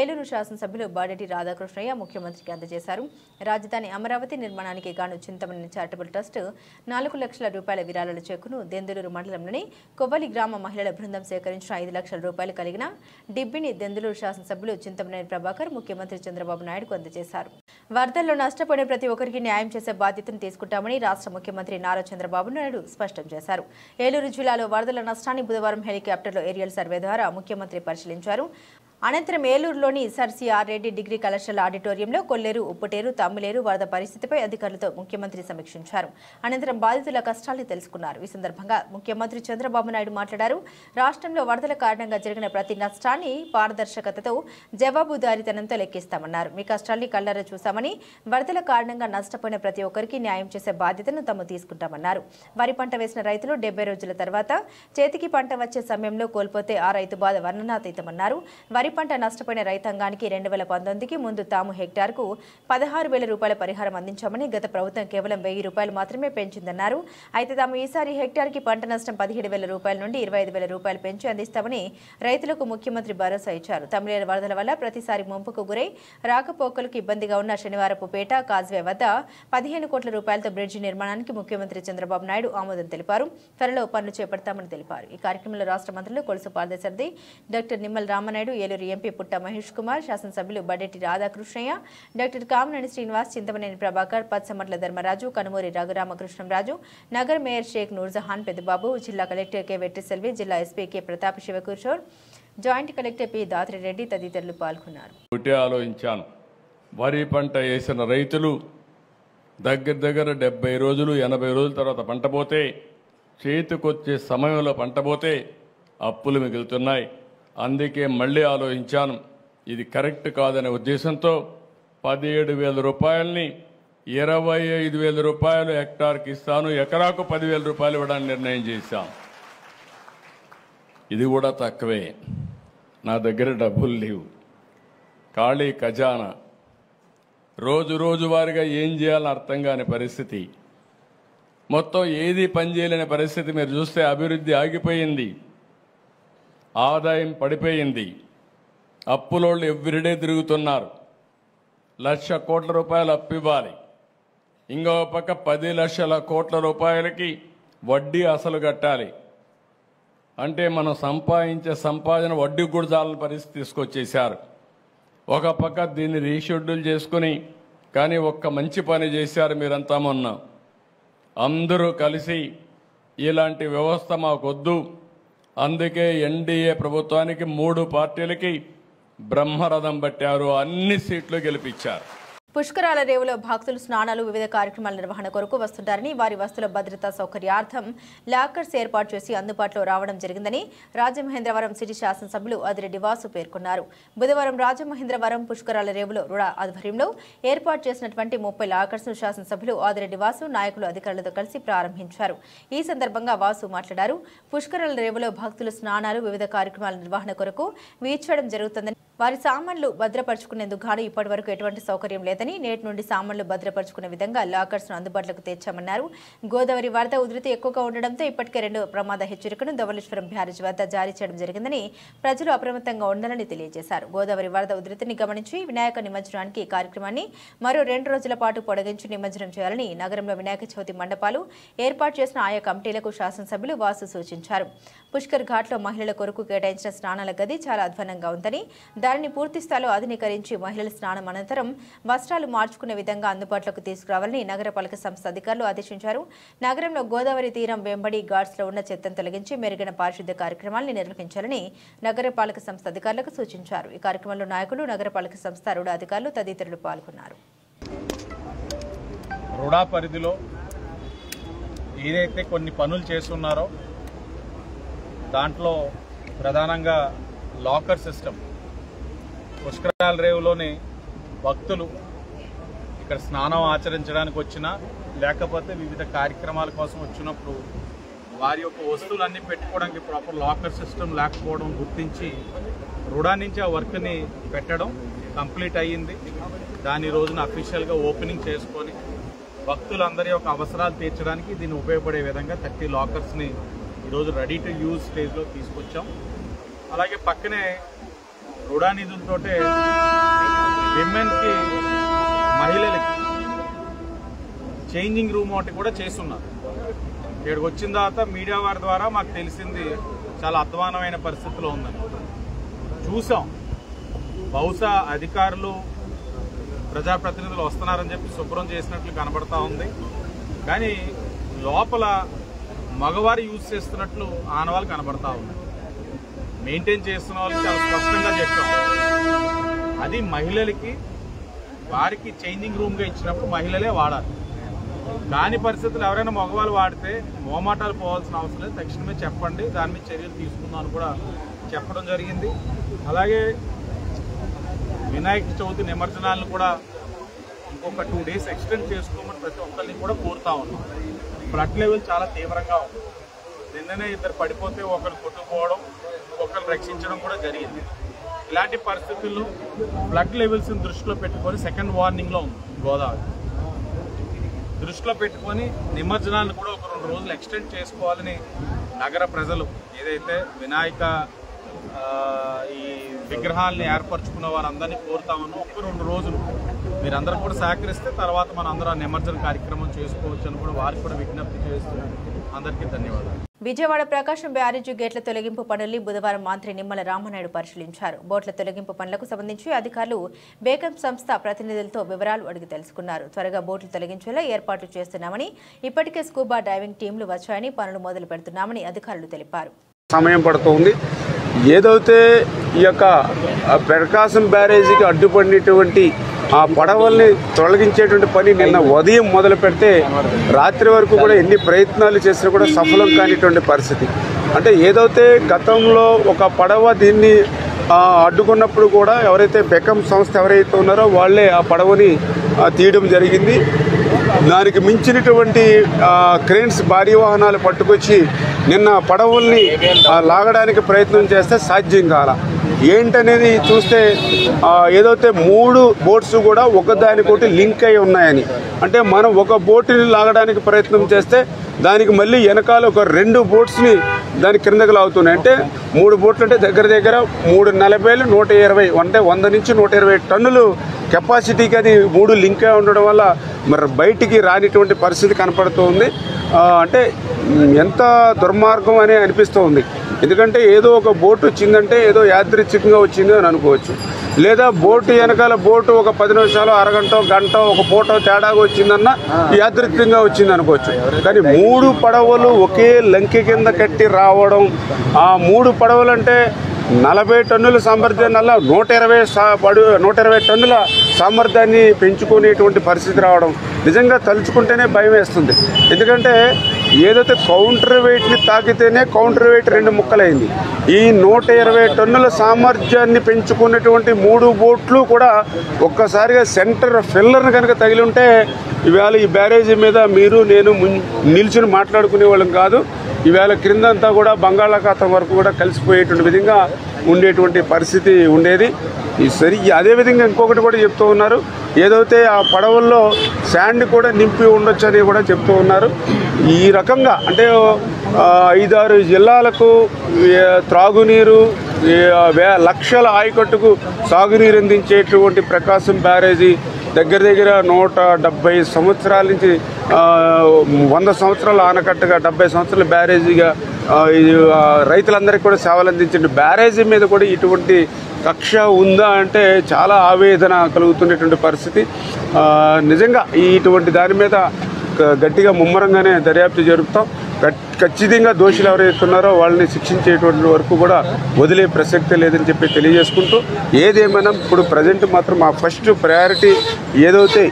ఏలూరు శాసనసభ్యులు బాడెటి రాధాకృష్ణయ్య ముఖ్యమంత్రికి అందజేశారు. రాజధాని అమరావతి నిర్మాణానికి గాను చింతమనేని చారిటబుల్ ట్రస్ట్ 4 లక్షల రూపాయల విరాళాల చెక్కును దెందులూరు మండలంలోని కొవ్వలి గ్రామ మహిళల బృందం సేకరించిన 5 లక్షల రూపాయలు కలిగిన డిబ్బిని దెందులూరు శాసనసభ్యులు చింతమనేని ప్రభాకర్ ముఖ్యమంత్రి చంద్రబాబు నాయుడుకు అందజేశారు. వరదల్లో నష్టపోయిన ప్రతి ఒక్కరికి న్యాయం చేసే బాధ్యతను తీసుకుంటామని రాష్ట్ర ముఖ్యమంత్రి నారా చంద్రబాబు నాయుడు స్పష్టం చేశారు. ఏలూరు జిల్లాలో వరదల నష్టాన్ని బుధవారం హెలికాప్టర్లో ఏరియల్ సర్వే ద్వారా ముఖ్యమంత్రి పరిశీలించారు. అనంతరం ఏలూరులోని సర్ సిఆర్ రెడ్డి డిగ్రీ కళాశాల ఆడిటోరియంలో కొల్లేరు, ఉప్పుటేరు, తమ్మిలేరు వరద పరిస్థితిపై అధికారులతో ముఖ్యమంత్రి సమీక్షించారు. అనంతరం బాధితుల కష్టాలను తెలుసుకున్నారు. ఈ సందర్భంగా ముఖ్యమంత్రి చంద్రబాబు నాయుడు మాట్లాడారు. రాష్ట్రంలో వరదల కారణంగా జరిగిన ప్రతి నష్టాన్ని పారదర్శకతతో జవాబుదారీతనంతో లెక్కిస్తామన్నారు. మీ కష్టాల్ని కళ్ళారా చూశామని, వరదల కారణంగా నష్టపోయిన ప్రతి ఒక్కరికి న్యాయం చేసే బాధ్యతను తాము తీసుకుంటామన్నారు. వరి పంట వేసిన రైతులు 70 రోజుల తర్వాత చేతికి పంట వచ్చే సమయంలో కోల్పోతే ఆ రైతు బాధ వర్ణనాతీతమన్నారు. వరి పంట నష్టపోయిన రైతాంగానికి 2019కి ముందు తాము హెక్టార్కు 16,000 రూపాయల పరిహారం అందించామని, గత ప్రభుత్వం కేవలం 1,000 రూపాయలు మాత్రమే పెంచిందన్నారు. అయితే తాము ఈసారి హెక్టార్కి పంట నష్టం 17,000 రూపాయల నుండి 25,000 రూపాయలు పెంచి అందిస్తామని రైతులకు ముఖ్యమంత్రి భరోసా ఇచ్చారు. తమిళేరు వరదల వల్ల ప్రతిసారి ముంపుకు గురై రాకపోకలకు ఇబ్బందిగా ఉన్న శనివారపుపేట కాజ్వే వద్ద 15 కోట్ల రూపాయలతో బ్రిడ్జి నిర్మాణానికి ముఖ్యమంత్రి చంద్రబాబు నాయుడు ఆమోదం తెలిపారు. త్వరలో పనులు చేపడతామని తెలిపారు. ఈ కార్యక్రమంలో రాష్ట్ర మంత్రులు కొలుసు పార్థసారథి, డాక్టర్ నిమ్మల రామనాయుడు, ఏలూరు ఎంపీ పుట్ట మహేష్ కుమార్, శాసనసభ్యులు బడెటి రాధాకృష్ణయ్య, డాక్టర్ కామినేని శ్రీనివాస్, చింతమనేని ప్రభాకర్, పచ్చమట్ల ధర్మరాజు, కనుమూరి రఘురామకృష్ణంరాజు, నగర్ మేయర్ షేక్ నూర్జహాన్ పెద్దబాబు, జిల్లా కలెక్టర్ కె వెట్రిసెల్వి, జిల్లా SP K Pratap Shiva Kishore, joint collector P Dhatri Reddy తదితరులు పాల్గొన్నారు. ఆలోచించాను. వరి పంట వేసిన రైతులు దగ్గర 70 రోజులు 80 రోజుల తర్వాత పంట పోతే, చేతికొచ్చే సమయంలో పంట పోతే అప్పులు మిగులుతున్నాయి. అందుకే మళ్ళీ ఆలోచించాను. ఇది కరెక్ట్ కాదనే ఉద్దేశంతో 17,000 రూపాయలని 25,000 రూపాయలు హెక్టార్కి ఇస్తాను, ఎకరాకు 10,000 రూపాయలు ఇవ్వడానికి నిర్ణయం చేశాం. ఇది కూడా తక్కువే. నా దగ్గర డబ్బులు లేవు, ఖాళీ ఖజానా. రోజు వారిగా ఏం చేయాలని అర్థం కాని పరిస్థితి, మొత్తం ఏది పనిచేయలేని పరిస్థితి. మీరు చూస్తే అభివృద్ధి ఆగిపోయింది, ఆదాయం పడిపోయింది, అప్పులోళ్ళు ఎవ్రీడే తిరుగుతున్నారు. 1,00,000 కోట్ల రూపాయలు అప్పు ఇవ్వాలి, ఇంకో పక్క 10 లక్షల కోట్ల రూపాయలకి వడ్డీ అసలు కట్టాలి. అంటే మనం సంపాదించే సంపాదన వడ్డీ కూడా చాలని పరిస్థితి తీసుకొచ్చేశారు. ఒక పక్క దీన్ని రీషెడ్యూల్ చేసుకుని, కానీ ఒక్క మంచి పని చేశారు మీరంతా మొన్న. అందరూ కలిసి ఇలాంటి వ్యవస్థ మాకొద్దు, అందుకే ఎన్డీఏ ప్రభుత్వానికి 3 పార్టీలకి బ్రహ్మరథం పట్టారు, అన్ని సీట్లు గెలిపించారు. పుష్కరాల రేవులో భక్తులు స్నానాలు, వివిధ కార్యక్రమాల నిర్వహణ కొరకు వస్తుంటారని, వారి వస్తువుల భద్రతా సౌకర్యార్థం లాకర్స్ ఏర్పాటు చేసి అందుబాటులో రావడం జరిగిందని రాజమహేంద్రవరం సిటీ శాసనసభ్యులు అదిరెడ్డి వాసు పేర్కొన్నారు. బుధవారం రాజమహేంద్రవరం పుష్కరాల రేవులో రుడా ఆధ్వర్యంలో ఏర్పాటు చేసినటువంటి 30 లాకర్స్ ను శాసనసభ్యులు అదిరెడ్డి వాసు, నాయకులు, అధికారులతో కలిసి ప్రారంభించారు. ఈ సందర్భంగా వాసు మాట్లాడారు. పుష్కరాల రేవులో భక్తులు స్నానాలు, వివిధ కార్యక్రమాల నిర్వహణ కొరకు వీడ్చడం జరుగుతుందని, వారి సామాన్లు భద్రపరుచుకునేందుకు గాను ఇప్పటి వరకు ఎటువంటి సౌకర్యం లేదని, నేటి నుండి సామాన్లు భద్రపరుచుకునే విధంగా లాకర్స్ ను అందుబాటులోకి తెచ్చామన్నారు. గోదావరి వరద ఉధృతి ఎక్కువగా ఉండడంతో ఇప్పటికే 2 ప్రమాద హెచ్చరికను ధవళేశ్వరం బ్యారేజ్ వద్ద జారీ చేయడం జరిగిందని, ప్రజలు అప్రమత్తంగా ఉండాలని తెలియజేశారు. గోదావరి వరద ఉధృతిని గమనించి వినాయక నిమజ్జనానికి ఈ కార్యక్రమాన్ని మరో 2 రోజుల పాటు పొడిగించి నిమజ్జనం చేయాలని నగరంలో వినాయక చవితి మండపాలు ఏర్పాటు చేసిన ఆయా కమిటీలకు శాసనసభ్యులు వాసు సూచించారు. పుష్కర్ ఘాట్లో మహిళల కొరకు కేటాయించిన స్నానాల గది చాలా అధ్వానంగా ఉందని, దానిని పూర్తి స్థాయిలో ఆధునీకరించి మహిళల స్నానం అనంతరం వస్త్రాలు మార్చుకునే విధంగా అందుబాటులోకి తీసుకురావాలని నగరపాలక సంస్థ అధికారులు ఆదేశించారు. నగరంలో గోదావరి తీరం వెంబడి ఘాట్స్ లో ఉన్న చెత్తను తొలగించి మెరుగైన పారిశుద్ధ్య కార్యక్రమాలను నిర్వహించాలని నగరపాలక సంస్థ అధికారులకు సూచించారు. ఈ కార్యక్రమంలో నాయకులు, నగరపాలక సంస్థ రుడా అధికారులు తదితరులు పాల్గొన్నారు. రుడా పరిధిలో ఏదైతే కొన్ని పనులు చేస్తున్నారో దాంట్లో ప్రధానంగా లాకర్ సిస్టమ్, పుష్కరాల రేవులోని భక్తులు ఇక్కడ స్నానం ఆచరించడానికి వచ్చినా లేకపోతే వివిధ కార్యక్రమాల కోసం వచ్చినప్పుడు వారి యొక్క వస్తువులన్నీ పెట్టుకోవడానికి ప్రాపర్ లాకర్ సిస్టమ్ లేకపోవడం గుర్తించి రుడా నుంచి ఆ వర్క్ని పెట్టడం కంప్లీట్ అయ్యింది. దాని రోజున అఫీషియల్గా ఓపెనింగ్ చేసుకొని భక్తులందరి యొక్క అవసరాలు తీర్చడానికి దీన్ని ఉపయోగపడే విధంగా 30 లాకర్స్ని ఈరోజు రెడీ టు యూజ్ స్టేజ్లో తీసుకొచ్చాం. అలాగే పక్కనే రుడా నిధులతోటే విమెన్కి మహిళలకి చేంజింగ్ రూమ్ ఒకటి కూడా చేస్తున్నారు. ఇక్కడికి వచ్చిన తర్వాత మీడియా వారి ద్వారా మాకు తెలిసింది చాలా అధ్వానమైన పరిస్థితిలో ఉందని చూసాం. బహుశా అధికారులు ప్రజాప్రతినిధులు వస్తున్నారని చెప్పి శుభ్రం చేసినట్లు కనబడతా ఉంది. కానీ లోపల మగవారు యూజ్ చేస్తున్నట్లు ఆనవాళ్ళు కనబడతా ఉన్నాయి. మెయింటైన్ చేస్తున్న వాళ్ళకి చాలా స్పష్టంగా చెప్పాం. అది మహిళలకి వారికి చేంజింగ్ రూమ్గా ఇచ్చినప్పుడు మహిళలే వాడాలి. దాని పరిస్థితులు ఎవరైనా మగవాళ్ళు వాడితే మోమాటాలు పోవాల్సిన అవసరం లేదు, తక్షణమే చెప్పండి, దాని మీద చర్యలు తీసుకుందామని కూడా చెప్పడం జరిగింది. అలాగే వినాయక చవితి నిమజ్జనాలను కూడా ఇంకొక 2 days ఎక్స్టెండ్ చేసుకోమని ప్రతి ఒక్కరిని కూడా కోరుతా ఉన్నాం. బ్లడ్ లెవెల్ చాలా తీవ్రంగా ఉంది. నిన్ననే 2 పడిపోతే ఒకరు కొట్టుకుపోవడం, ఒకరు రక్షించడం కూడా జరిగింది. ఇలాంటి పరిస్థితుల్లో బ్లడ్ లెవెల్స్ని దృష్టిలో పెట్టుకొని 2nd వార్నింగ్లో ఉంది గోదావరి. దృష్టిలో పెట్టుకొని నిమజ్జనాలను కూడా ఒక 2 రోజులు ఎక్స్టెండ్ చేసుకోవాలని నగర ప్రజలు ఏదైతే వినాయక ఈ విగ్రహాలని ఏర్పరచుకున్న వారందరినీ కోరుతామని ఒక 2 రోజులు మీరందరూ కూడా సహకరిస్తే తర్వాత మన అందరూ ఆ నిమజ్జన కార్యక్రమం చేసుకోవచ్చు అని కూడా వారికి కూడా విజ్ఞప్తి చేస్తూ అందరికీ ధన్యవాదాలు. విజయవాడ ప్రకాశం బ్యారేజీ గేట్ల తొలగింపు పనుల్ని బుధవారం మంత్రి నిమ్మల రామనాయుడు పరిశీలించారు. బోట్ల తొలగింపు పనులకు సంబంధించి అధికారులు బేకన్ సంస్థ ప్రతినిధులతో వివరాలు అడిగి తెలుసుకున్నారు. త్వరగా బోట్లు తొలగించేలా ఏర్పాట్లు చేస్తున్నామని, ఇప్పటికే స్కూబా డైవింగ్ టీంలు వచ్చాయని, పనులు మొదలు పెడుతున్నామని అధికారులు తెలిపారు. సమయం పడుతుంది. ఏదైతే ఈ యొక్క ప్రకాశం బ్యారేజీకి అడ్డుపడినటువంటి ఆ పడవల్ని తొలగించేటువంటి పని నిన్న ఉదయం మొదలు పెడితే రాత్రి వరకు కూడా ఎన్ని ప్రయత్నాలు చేసినా కూడా సఫలం కానిటువంటి పరిస్థితి. అంటే ఏదైతే గతంలో ఒక పడవ దీన్ని అడ్డుకున్నప్పుడు కూడా ఎవరైతే బెకమ్ సంస్థ ఎవరైతే ఉన్నారో వాళ్ళే ఆ పడవని తీయడం జరిగింది. దానికి మించినటువంటి క్రేన్స్ భారీ వాహనాలు పట్టుకొచ్చి నిన్న పడవల్ని లాగడానికి ప్రయత్నం చేస్తే సాధ్యం కాల. ఏంటనేది చూస్తే ఏదైతే 3 బోట్స్ కూడా ఒకదానికొకటి లింక్ అయి ఉన్నాయని, అంటే మనం ఒక బోటుని లాగడానికి ప్రయత్నం చేస్తే దానికి మళ్ళీ వెనకాల ఒక 2 బోట్స్ని దాని కిందకి లాగుతున్నాయి. అంటే 3 బోట్లు అంటే దగ్గర 340 120 అంటే 100 నుంచి 120 టన్నులు కెపాసిటీకి అది 3 లింక్ అయి ఉండడం వల్ల మరి బయటికి రానిటువంటి పరిస్థితి కనపడుతుంది. అంటే ఎంత దుర్మార్గం అని అనిపిస్తుంది. ఎందుకంటే ఏదో ఒక బోటు వచ్చిందంటే ఏదో యాదృచ్ఛికంగా వచ్చింది అని అనుకోవచ్చు, లేదా బోటు వెనకాల బోటు ఒక 10 నిమిషాలు, అరగంట, గంట, ఒక పూట తేడాగా వచ్చిందన్న యాదృచ్ఛికంగా వచ్చింది అనుకోవచ్చు. కానీ 3 పడవలు ఒకే లంకె కింద కట్టి రావడం, ఆ 3 పడవలు అంటే 40 టన్నుల సామర్థ్యాన్ని 120 టన్నుల సామర్థ్యాన్ని పెంచుకునేటువంటి పరిస్థితి రావడం నిజంగా తలుచుకుంటేనే భయం వేస్తుంది. ఎందుకంటే ఏదైతే కౌంటర్ వెయిట్ని తాకితేనే కౌంటర్ వెయిట్ 2 ముక్కలైంది. ఈ 120 టన్నుల సామర్థ్యాన్ని పెంచుకున్నటువంటి 3 బోట్లు కూడా ఒక్కసారిగా సెంటర్ ఫిల్లర్ని కనుక తగిలి ఉంటే ఇవాళ ఈ బ్యారేజీ మీద మీరు నేను నిల్చుని మాట్లాడుకునే వాళ్ళం కాదు. ఈవేళ క్రిందంతా కూడా బంగాళాఖాతం వరకు కూడా కలిసిపోయేటువంటి విధంగా ఉండేటువంటి పరిస్థితి ఉండేది. అదేవిధంగా ఇంకొకటి కూడా చెప్తూ ఉన్నారు, ఏదైతే ఆ పడవల్లో శాండ్ కూడా నింపి ఉండొచ్చు అని కూడా చెప్తూ ఉన్నారు. ఈ రకంగా అంటే 5-6 జిల్లాలకు త్రాగునీరు, లక్షల ఆయకట్టుకు సాగునీరు అందించేటువంటి ప్రకాశం బ్యారేజీ దగ్గర 170 సంవత్సరాల నుంచి 100 సంవత్సరాల ఆనకట్టగా 70 సంవత్సరాల బ్యారేజీగా రైతులందరికీ కూడా సేవలు అందించండి. బ్యారేజీ మీద కూడా ఇటువంటి కక్ష ఉందా అంటే చాలా ఆవేదన కలుగుతున్నటువంటి పరిస్థితి. నిజంగా ఇటువంటి దాని మీద గట్టిగా ముమ్మరంగానే దర్యాప్తు జరుపుతాం. ఖచ్చితంగా దోషులు ఎవరైతే ఉన్నారో వాళ్ళని శిక్షించేటువంటి వరకు కూడా వదిలే ప్రసక్తే లేదని చెప్పి తెలియజేసుకుంటూ, ఏదేమైనా ఇప్పుడు ప్రజెంట్ మాత్రం మా ఫస్ట్ ప్రయారిటీ ఏదైతే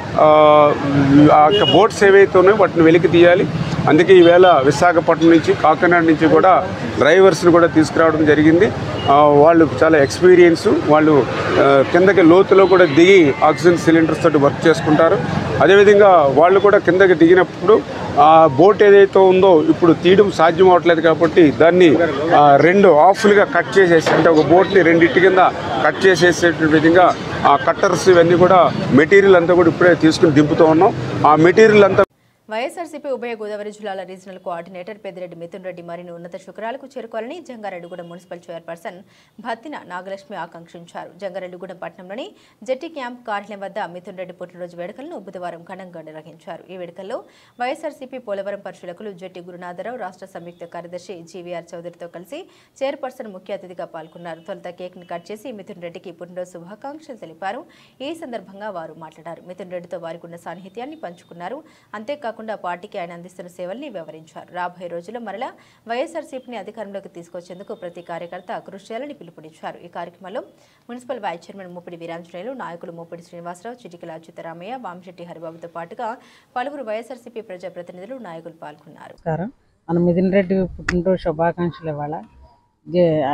బోట్స్ ఏవైతే ఉన్నాయో వాటిని వెలికి తీయాలి. అందుకే ఈవేళ విశాఖపట్నం నుంచి కాకినాడ నుంచి కూడా డ్రైవర్స్ని కూడా తీసుకురావడం జరిగింది. వాళ్ళు చాలా ఎక్స్పీరియన్స్, వాళ్ళు కిందకి లోతులో కూడా దిగి ఆక్సిజన్ సిలిండర్స్ తోటి వర్క్ చేసుకుంటారు. అదేవిధంగా వాళ్ళు కూడా కిందకి దిగినప్పుడు ఆ బోట్ ఏదైతే ఉందో ఇప్పుడు తీయడం సాధ్యం అవట్లేదు కాబట్టి దాన్ని 2 హాఫ్లుగా కట్ చేసేసి, అంటే ఒక బోట్ని 2 కింద కట్ చేసేసే విధంగా ఆ కట్టర్స్ ఇవన్నీ కూడా మెటీరియల్ అంతా కూడా ఇప్పుడే తీసుకుని దింపుతూ ఉన్నాం. ఆ మెటీరియల్ అంతా వైఎస్ఆర్సీపీ ఉభయ గోదావరి జిల్లాల రీజనల్ కోఆర్డినేటర్ పెద్దిరెడ్డి మిథున్ రెడ్డి మరిన్ని ఉన్నత శిఖరాలకు చేరుకోవాలని జంగారెడ్డిగూడెం మున్సిపల్ చైర్పర్సన్ భత్తిన నాగలక్ష్మి ఆకాంక్షించారు. జంగారెడ్డిగూడెం పట్టణంలోని జెట్టి క్యాంప్ కార్యాలయం వద్ద మిథున్ రెడ్డి పుట్టినరోజు వేడుకలను బుధవారం ఘనంగా నిర్వహించారు. ఈ వేడుకల్లో వైఎస్ఆర్సీపీ పోలవరం పరిశీలకులు జెట్టి గురునాథరావు, రాష్ట్ర సంయుక్త కార్యదర్శి జీవీఆర్ చౌదరితో కలిసి చైర్పర్సన్ ముఖ్య అతిథిగా పాల్గొన్నారు. తొలుత కేక్ను కట్ చేసి మిథున్ రెడ్డికి పుట్టినరోజు శుభాకాంక్షలు తెలిపారు. ఈ సందర్భంగా వారు మాట్లాడారు. మిథున్ రెడ్డితో వారికి ఉన్న సాన్నిహిత్యాన్ని పంచుకున్నారు. అంతేకాకుండా పార్టీకి ఆయన అందిస్తున్న సేవల్ని వివరించారు. రాబోయే రోజుల్లో మరలా వైఎస్ఆర్సీపీని అధికారంలోకి తీసుకొచ్చేందుకు ప్రతి కార్యకర్త కృషి చేయాలని పిలుపునిచ్చారు. ఈ కార్యక్రమంలో municipal vice chairman Muppidi Veeranjaneyulu, నాయకులు ముప్పిడి శ్రీనివాసరావు, చిటికల అచ్యుతరామయ్య, వామిశెట్టి హరిబాబుతో పాటుగా పలువురు వైఎస్ఆర్సీపీ ప్రజాప్రతినిధులు, నాయకులు పాల్గొన్నారు. మన మిథున్ రెడ్డి పుట్టినరోజు శుభాకాంక్షలు ఇవ్వాల.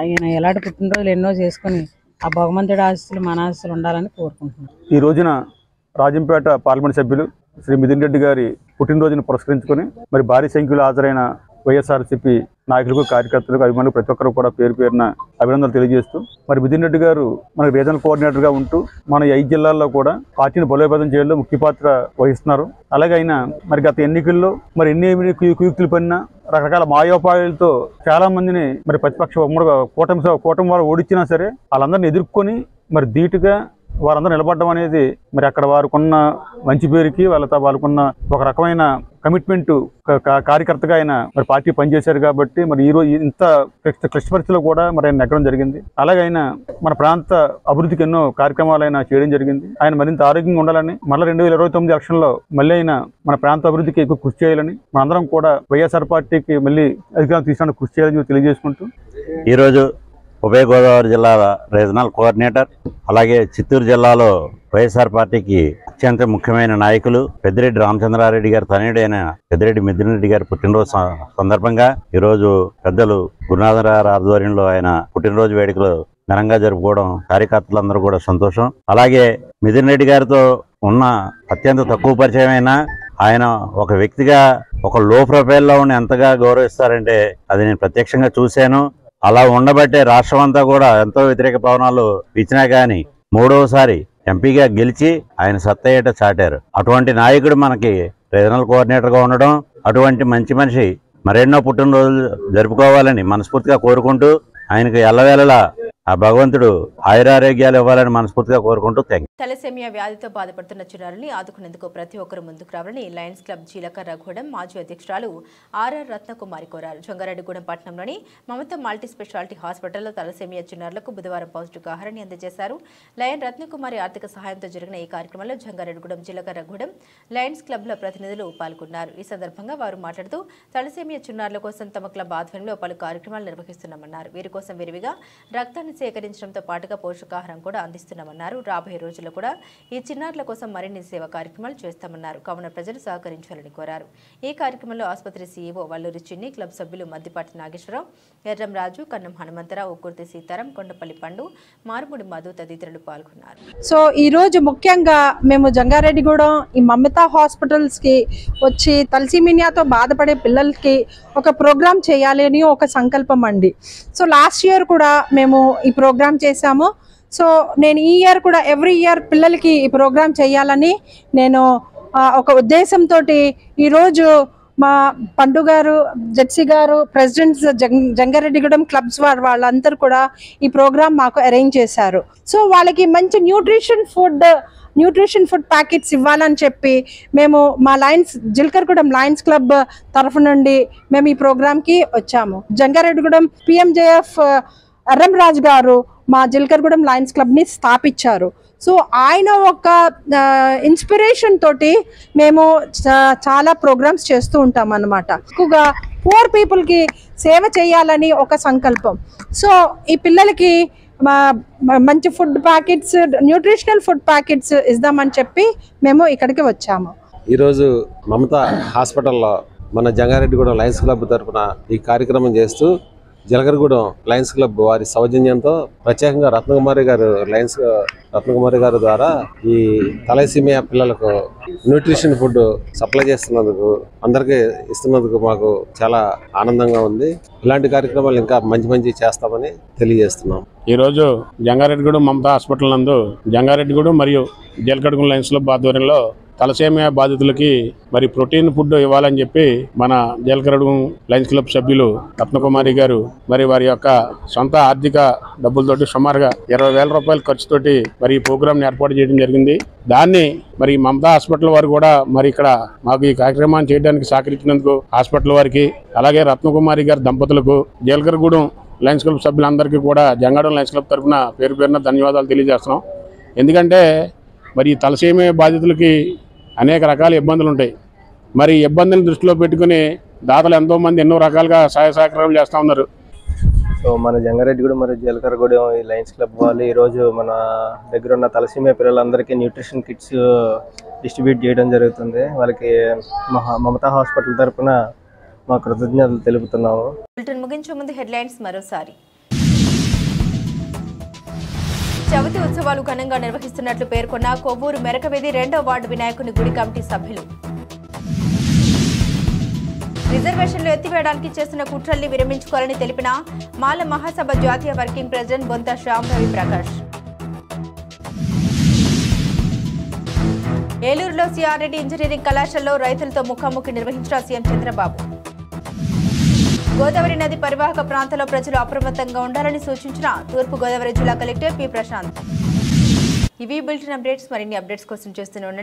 ఆయన ఎలాంటి పుట్టినరోజులు ఎన్నో చేసుకుని ఆ భగవంతుడి ఆశీస్సులు మన ఆశీస్సులు ఉండాలని కోరుకుంటున్నాను. ఈ రోజున రాజంపేట పార్లమెంట్ సభ్యులు శ్రీ మిథున్ రెడ్డి గారి పుట్టినరోజును పురస్కరించుకొని మరి భారీ సంఖ్యలో హాజరైన వైఎస్ఆర్సీపీ నాయకులకు, కార్యకర్తలకు, అభిమానులు ప్రతి ఒక్కరు కూడా పేరు పేరున అభినందనలు తెలియజేస్తూ మరి మిథున్ రెడ్డి గారు మనకి రీజనల్ కోఆర్డినేటర్గా ఉంటూ మన 5 జిల్లాల్లో కూడా పార్టీని బలోపేతం చేయడంలో ముఖ్య పాత్ర వహిస్తున్నారు. అలాగే ఆయన మరి గత ఎన్నికల్లో మరి ఎన్ని కుయుక్తులు పడినా రకరకాల మాయోపాయాలతో చాలా మందిని మరి ప్రతిపక్ష కూటమి వారు ఓడించినా సరే వాళ్ళందరినీ ఎదుర్కొని మరి ధీటుగా వారందరూ నిలబడడం అనేది మరి అక్కడ వారికున్న మంచి పేరుకి వాళ్ళకున్న ఒక రకమైన కమిట్మెంట్ కార్యకర్తగా ఆయన మరి పార్టీ పనిచేశారు కాబట్టి మరి ఈ రోజు ఇంత క్లిష్ట పరిస్థితుల్లో కూడా మరి ఆయన నెగ్గడం జరిగింది. అలాగే ఆయన మన ప్రాంత అభివృద్ధికి ఎన్నో కార్యక్రమాలు ఆయన చేయడం జరిగింది. ఆయన మరింత ఆరోగ్యంగా ఉండాలని, మళ్ళీ 2029 ఎలక్షన్లో మళ్ళీ ఆయన మన ప్రాంత అభివృద్ధికి ఎక్కువ కృషి చేయాలని, మనందరం కూడా వైఎస్ఆర్ పార్టీకి మళ్ళీ అధికారం తీసుకోవడానికి కృషి చేయాలని తెలియజేసుకుంటూ ఈరోజు ఉభయ గోదావరి జిల్లాల రీజనల్ కోఆర్డినేటర్, అలాగే చిత్తూరు జిల్లాలో వైఎస్ఆర్ పార్టీకి అత్యంత ముఖ్యమైన నాయకులు పెద్దిరెడ్డి రామచంద్రారెడ్డి గారి తనయుడైన పెద్దిరెడ్డి మిథున్ రెడ్డి గారి పుట్టినరోజు సందర్భంగా ఈరోజు పెద్దలు గురునాథరావు ఆధ్వర్యంలో ఆయన పుట్టినరోజు వేడుకలు ఘనంగా జరుపుకోవడం కార్యకర్తలందరూ కూడా సంతోషం. అలాగే మిథున్ రెడ్డి గారితో ఉన్న అత్యంత తక్కువ పరిచయమైన ఆయన ఒక వ్యక్తిగా ఒక లో ప్రొఫైల్లో ఉండి ఎంతగా గౌరవిస్తారంటే అది నేను ప్రత్యక్షంగా చూశాను. అలా ఉండబట్టే రాష్ట్రం అంతా కూడా ఎంతో వ్యతిరేక పవనాలు ఇచ్చినా కానీ 3వసారి ఎంపీగా గెలిచి ఆయన సత్తా ఏట చాటారు. అటువంటి నాయకుడు మనకి రీజనల్ కోఆర్డినేటర్గా ఉండడం, అటువంటి మంచి మనిషి మరెన్నో పుట్టినరోజులు జరుపుకోవాలని మనస్ఫూర్తిగా కోరుకుంటూ ఆయనకు ఎల్లవేళలా ఆ భగవంతుడు ఆయురారోగ్యాలు ఇవ్వాలని మనస్ఫూర్తిగా కోరుకుంటూ తలసేమియా వ్యాధితో బాధపడుతున్న చిన్నారుల్ని ఆదుకునేందుకు ప్రతి ఒక్కరూ ముందుకు రావాలని లయన్స్ క్లబ్ జీలకర్రగూడెం మాజీ అధ్యక్షురాలు ఆర్ఆర్ రత్నకుమారి కోరారు. జంగారెడ్డిగూడెం పట్టణంలోని మమత మల్టీ స్పెషాలిటీ హాస్పిటల్లో తలసేమియా చిన్నారులకు బుధవారం పౌష్టికాహారాన్ని అందజేశారు. లయన్ రత్నకుమారి ఆర్థిక సహాయంతో జరిగిన ఈ కార్యక్రమంలో జంగారెడ్డిగూడెం జీలకర్రగూడెం లయన్స్ క్లబ్ల ప్రతినిధులు పాల్గొన్నారు. ఈ సందర్భంగా వారు మాట్లాడుతూ తలసేమియా చిన్నారుల కోసం తమ క్లబ్ ఆధ్వర్యంలో పలు కార్యక్రమాలు నిర్వహిస్తున్నామన్నారు. వీరి కోసం విరివిగా రక్తాన్ని సేకరించడంతో పాటుగా పోషకాహారం కూడా అందిస్తున్నామన్నారు. రాబోయే రోజుల్లో కూడా ఈ చిన్నారుల కోసం మరిన్ని సేవా కార్యక్రమాలు చేస్తామన్నారు. కావున ప్రజలు సహకరించాలని కోరారు. ఈ కార్యక్రమంలో ఆసుపత్రి సీఈఓ వల్లూరి చిన్ని, క్లబ్ సభ్యులు మద్దిపాటి నాగేశ్వరరావు, ఎర్రం రాజు, కన్నం హనుమంతరావు, ఉక్కుర్తి సీతారాం, కొండపల్లి పండు, మారుముడి మధు తదితరులు పాల్గొన్నారు. సో ఈ రోజు ముఖ్యంగా మేము జంగారెడ్డిగూడెం ఈ మమతా హాస్పిటల్స్ కి వచ్చి తలసీమియాతో బాధపడే పిల్లలకి ఒక ప్రోగ్రామ్ చేయాలి అని ఒక సంకల్పం అండి. సో లాస్ట్ ఇయర్ కూడా మేము ఈ ప్రోగ్రామ్ చేశాము. సో నేను ఈ ఇయర్ కూడా ఎవ్రీ ఇయర్ పిల్లలకి ఈ ప్రోగ్రామ్ చేయాలని నేను ఒక ఉద్దేశంతో ఈరోజు మా పండు గారు, జెడ్సీ గారు, ప్రెసిడెంట్స్ జంగారెడ్డిగూడెం క్లబ్స్ వాళ్ళందరూ కూడా ఈ ప్రోగ్రామ్ మాకు అరేంజ్ చేశారు. సో వాళ్ళకి మంచి న్యూట్రిషన్ ఫుడ్ ప్యాకెట్స్ ఇవ్వాలని చెప్పి మేము మా జీలకర్రగూడెం లయన్స్ క్లబ్ తరఫు నుండి మేము ఈ ప్రోగ్రామ్కి వచ్చాము. జంగారెడ్డిగూడెం PMJF ఎర్రం రాజు గారు మా జీలకర్రగూడెం లయన్స్ క్లబ్ని స్థాపించారు. సో ఆయన ఒక ఇన్స్పిరేషన్ తోటి మేము చాలా ప్రోగ్రామ్స్ చేస్తూ ఉంటాం అన్నమాట. ఎక్కువగా పూర్ పీపుల్కి సేవ చేయాలని ఒక సంకల్పం. సో ఈ పిల్లలకి మంచి food packets, nutritional food packets ఇద్దామని చెప్పి మేము ఇక్కడికి వచ్చాము. ఈరోజు మమతా హాస్పిటల్లో మన జంగారెడ్డిగూడెం లయన్స్ క్లబ్ తరఫున ఈ కార్యక్రమం చేస్తూ జలగరగూడెం లయన్స్ క్లబ్ వారి సౌజన్యంతో ప్రత్యేకంగా రత్నకుమారి గారు ద్వారా ఈ తలైసీమియా పిల్లలకు న్యూట్రిషన్ ఫుడ్ సప్లై చేస్తున్నందుకు అందరికీ ఇస్తున్నందుకు మాకు చాలా ఆనందంగా ఉంది. ఇలాంటి కార్యక్రమాలు ఇంకా మంచి చేస్తామని తెలియజేస్తున్నాం. ఈరోజు జంగారెడ్డిగూడెం మమతా హాస్పిటల్ నందు జంగారెడ్డిగూడెం మరియు జలగరగూడెం లయన్స్ క్లబ్ ఆధ్వర్యంలో తలసేమియా బాధితులకి మరి ప్రోటీన్ ఫుడ్ ఇవ్వాలని చెప్పి మన జలగరగూడెం లయన్స్ క్లబ్ సభ్యులు రత్నకుమారి గారు మరి వారి యొక్క సొంత ఆర్థిక డబ్బులతోటి సుమారుగా 20,000 రూపాయల ఖర్చుతోటి మరి ఈ ప్రోగ్రామ్ ఏర్పాటు చేయడం జరిగింది. దాన్ని మరి మమతా హాస్పిటల్ వారు కూడా మరి ఇక్కడ మాకు ఈ కార్యక్రమాన్ని చేయడానికి సహకరించినందుకు హాస్పిటల్ వారికి అలాగే రత్నకుమారి గారి దంపతులకు జలగరగూడెం లయన్స్ క్లబ్ సభ్యులందరికీ కూడా జంగారెడ్డిగూడెం లయన్స్ క్లబ్ తరఫున పేరున ధన్యవాదాలు తెలియజేస్తున్నాం. ఎందుకంటే మరి తలసేమియా బాధితులకి అనేక రకాల ఇబ్బందులు ఉంటాయి. మరి ఇబ్బందిని దృష్టిలో పెట్టుకుని దాతలు ఎంతోమంది ఎన్నో రకాలుగా సహాయ సహకారాలు చేస్తూ ఉన్నారు. సో మన జంగారెడ్డిగూడెం మరియు జలగరగూడెం ఈ లయన్స్ క్లబ్ వాళ్ళు ఈరోజు మన దగ్గర ఉన్న తలసేమియా పిల్లలందరికీ న్యూట్రిషన్ కిట్స్ డిస్ట్రిబ్యూట్ చేయడం జరుగుతుంది. వాళ్ళకి మమతా హాస్పిటల్ తరఫున మా కృతజ్ఞతలు తెలుపుతున్నాము. ముగించే ముందు హెడ్లైన్స్ మరోసారి. చవితి ఉత్సవాలు ఘనంగా నిర్వహిస్తున్నట్లు పేర్కొన్న కొవ్వూరు మెరకవేది 2వ వార్డు వినాయకుని గుడి కమిటీ సభ్యులు. రిజర్వేషన్లు ఎత్తివేయడానికి చేస్తున్న కుట్రల్ని విరమించుకోవాలని తెలిపిన మాల మహాసభ జాతీయ వర్కింగ్ ప్రెసిడెంట్ బొంత శ్యామరవి ప్రకాష్. ఏలూరులో సిఆర్ రెడ్డి ఇంజనీరింగ్ కళాశాలలో రైతులతో ముఖాముఖి నిర్వహించిన సీఎం చంద్రబాబు. గోదావరి నది పరివాహక ప్రాంతాల్లో ప్రజలు అప్రమత్తంగా ఉండాలని సూచించిన తూర్పు గోదావరి జిల్లా కలెక్టర్ పి ప్రశాంత్. ఇవి బులెటిన్ అప్డేట్స్. మరిన్ని అప్డేట్స్ కోసం చేస్తూనే ఉండండి.